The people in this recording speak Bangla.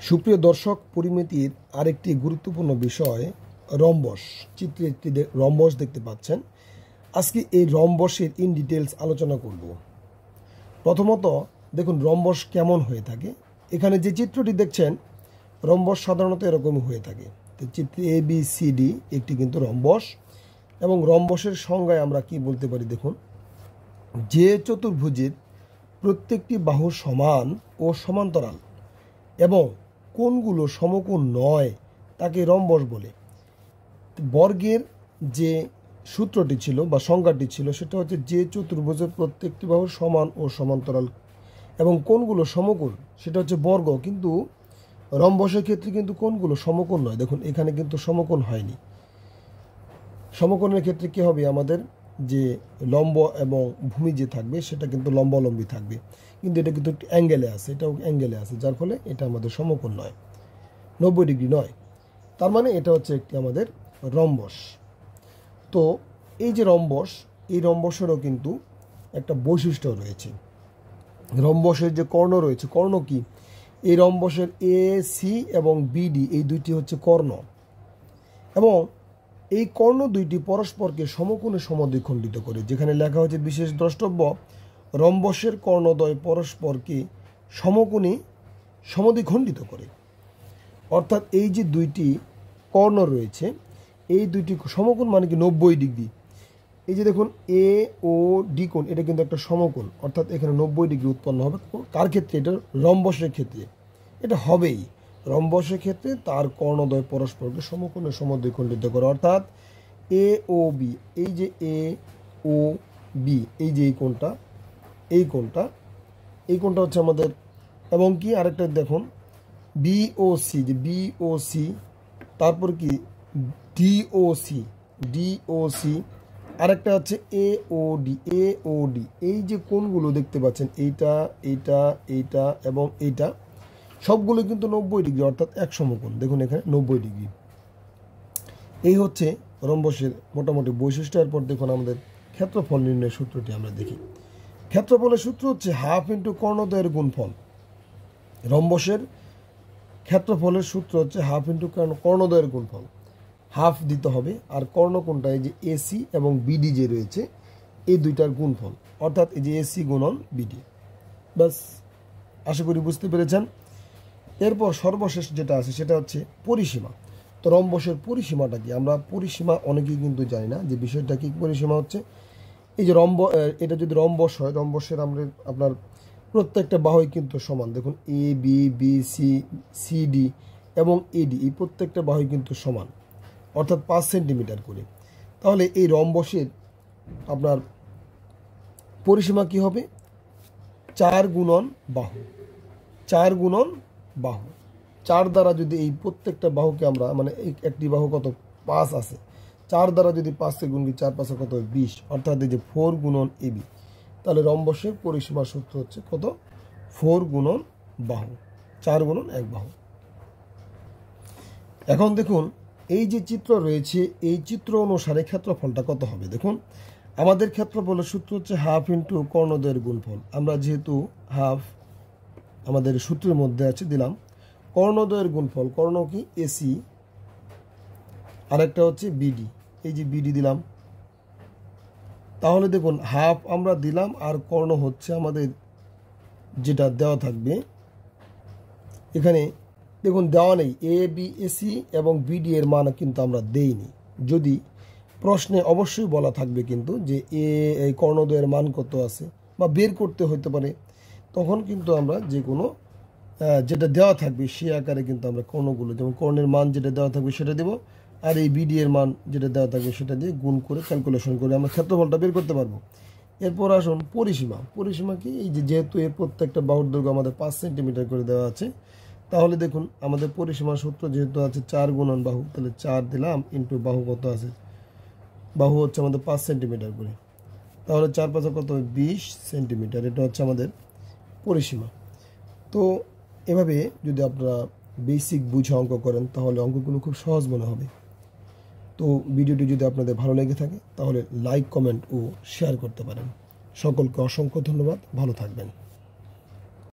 সুপ্রিয় দর্শক, পরিমিতির আরেকটি গুরুত্বপূর্ণ বিষয় রম্বস। চিত্রে একটি রম্বস দেখতে পাচ্ছেন। আজকে এই রম্বসের ইন ডিটেলস আলোচনা করব। প্রথমত দেখুন রম্বস কেমন হয়ে থাকে। এখানে যে চিত্রটি দেখছেন, রম্বস সাধারণত এরকমই হয়ে থাকে। তো চিত্রে ABCD একটি কিন্তু রম্বস, এবং রম্বসের সংজ্ঞায় আমরা কি বলতে পারি দেখুন, যে চতুর্ভুজের প্রত্যেকটি বাহু সমান ও সমান্তরাল এবং কোণগুলো সমকোণ নয় তাকে রম্বস বলে। বর্গের যে সূত্রটি ছিল বা সংজ্ঞাটি ছিল সেটা হচ্ছে যে চতুর্ভুজের প্রত্যেকটি বাহু সমান ও সমান্তরাল এবং কোণগুলো সমকোণ, সেটা হচ্ছে বর্গ। কিন্তু রম্বসের ক্ষেত্রে কিন্তু কোণগুলো সমকোণ নয়। দেখুন এখানে কিন্তু সমকোণ হয়নি। সমকোণের ক্ষেত্রে কী হবে, আমাদের যে লম্ব এবং ভূমি যে থাকবে সেটা কিন্তু লম্বালম্বী থাকবে, কিন্তু এটা কিন্তু একটু অ্যাঙ্গেলে আছে, এটাও অ্যাঙ্গেলে আছে, যার ফলে এটা আমাদের সমকোণ নয়, 90 ডিগ্রি নয়। তার মানে এটা হচ্ছে একটি আমাদের রম্বস। তো এই যে রম্বস, এই রম্বসেরও কিন্তু একটা বৈশিষ্ট্য রয়েছে। রম্বসের যে কর্ণ রয়েছে, কর্ণ কি, এই রম্বসের AC এবং BD এই দুইটি হচ্ছে কর্ণ, এবং এই কর্ণ দুইটি পরস্পরকে সমকোণে সমদ্বিখণ্ডিত করে। যেখানে লেখা হচ্ছে বিশেষ দ্রষ্টব্য, রম্বসের কর্ণদ্বয় পরস্পরকে সমকোণে সমদ্বিখণ্ডিত করে। অর্থাৎ এই যে দুইটি কর্ণ রয়েছে, এই দুইটি সমকোণ মানে কি 90 ডিগ্রি। এই যে দেখুন AOD কোণ, এটা কিন্তু একটা সমকোণ, অর্থাৎ এখানে 90 ডিগ্রি উৎপন্ন হবে। কার ক্ষেত্রে? এটা রম্বসের ক্ষেত্রে এটা হবেই। রম্বসের ক্ষেত্রে তার কর্ণদ্বয় পরস্পরকে সমকোণে সমদ্বিখণ্ডিত করে। অর্থাৎ AOB, এই যে AOB, এই যে এই কোণটা, এই কোণটা হচ্ছে আমাদের, এবং কি আরেকটা দেখুন BOC, যে BOC, তারপর কি DOC, আরেকটা হচ্ছে AOD। এই যে কোণগুলো দেখতে পাচ্ছেন, এইটা এবং এইটা সবগুলো কিন্তু 90 ডিগ্রি, অর্থাৎ এক সমকোণ। দেখুন এখানে 90 ডিগ্রি। এই হচ্ছে রম্বসের মোটামুটি বৈশিষ্ট্য। এরপর দেখুন আমাদের ক্ষেত্রফল নির্ণয়ের সূত্রটি আমরা দেখি। ক্ষেত্রফলের সূত্র হচ্ছে হাফ ইন্টু কর্ণদ্বয়ের গুণফল। রম্বসের ক্ষেত্রফলের সূত্র হচ্ছে হাফ ইন্টু কর্ণদ্বয়ের গুণফল। হাফ দিতে হবে, আর কর্ণ কোণটা এই যে AC এবং BD যে রয়েছে এই দুইটার গুণফল, অর্থাৎ এই যে AC গুণন BD। বাস, আশা করি বুঝতে পেরেছেন। এরপর সর্বশেষ যেটা আছে সেটা হচ্ছে পরিসীমা। তো রম্বসের পরিসীমাটা কি, আমরা পরিসীমা অনেকেই কিন্তু জানি না যে বিষয়টা কি। পরিসীমা হচ্ছে এই যে এটা যদি রম্বস হয়, রম্বসের আপনার প্রত্যেকটা বাহুই কিন্তু সমান। দেখুন ABBCD এবং AD এই প্রত্যেকটা বাহুই কিন্তু সমান, অর্থাৎ 5 সেন্টিমিটার করে। তাহলে এই রম্বসের আপনার পরিসীমা কি হবে? 4 গুণন বাহু। 4 দ্বারা যদি এই প্রত্যেকটা বাহুকে আমরা, মানে একটি বাহু কত 5 আছে, 4 দ্বারা যদি 5 গুণ করি, 4 5 কত 20, অর্থাৎ এই যে 4 গুণন AB। তাহলে রম্বসের পরিসীমার সূত্র হচ্ছে কত? 4 গুণন বাহু, 4 গুণন এক বাহু। এখন দেখুন এই যে চিত্র রয়েছে, এই চিত্র অনুসারে ক্ষেত্রফলটা কত হবে। দেখুন আমাদের ক্ষেত্রফলের সূত্র হচ্ছে হাফ ইন্টু কর্ণদ্বয়ের গুণফল। আমরা যেহেতু হাফ আমাদের সূত্রের মধ্যে আছে, দিলাম কর্ণদ্বয়ের গুণফল। কর্ণ কি? AC, আরেকটা হচ্ছে BD, এই যে BD দিলাম। তাহলে দেখুন হাফ আমরা দিলাম, আর কর্ণ হচ্ছে আমাদের যেটা দেওয়া থাকবে এখানে। দেখুন দেওয়া নেই ABAC এবং BD এর মান কিন্তু আমরা দেইনি। যদি প্রশ্নে অবশ্যই বলা থাকবে কিন্তু যে এই কর্ণদ্বয়ের মান কত আছে বা বের করতে হতে পারে, তখন কিন্তু আমরা যে কোনো যেটা দেওয়া থাকবে সে আকারে কিন্তু আমরা কর্ণগুলো, যেমন কর্ণের মান যেটা দেওয়া থাকবে সেটা দেবো, আর এই BD এর মান যেটা দেওয়া থাকবে সেটা দিয়ে গুণ করে ক্যালকুলেশন করে আমরা ক্ষেত্রফলটা বের করতে পারবো। এরপর আসুন পরিসীমা। পরিসীমা কি? এই যে যেহেতু এর প্রত্যেকটা বাহুর দৈর্ঘ্য আমাদের 5 সেন্টিমিটার করে দেওয়া আছে, তাহলে দেখুন আমাদের পরিসীমার সূত্র যেহেতু আছে 4 গুণন বাহু, তাহলে 4 দিলাম ইন্টু বাহু কত আছে, বাহু হচ্ছে আমাদের 5 সেন্টিমিটার করে। তাহলে 4 5 কত 20 সেন্টিমিটার। এটা হচ্ছে আমাদের পরিসীমা। তো এভাবে যদি আপনারা বেসিক বুঝে অঙ্ক করেন তাহলে অঙ্কগুলো খুব সহজ মনে হবে। তো ভিডিওটি যদি আপনাদের ভালো লেগে থাকে তাহলে লাইক, কমেন্ট ও শেয়ার করতে পারেন। সকলকে অসংখ্য ধন্যবাদ, ভালো থাকবেন।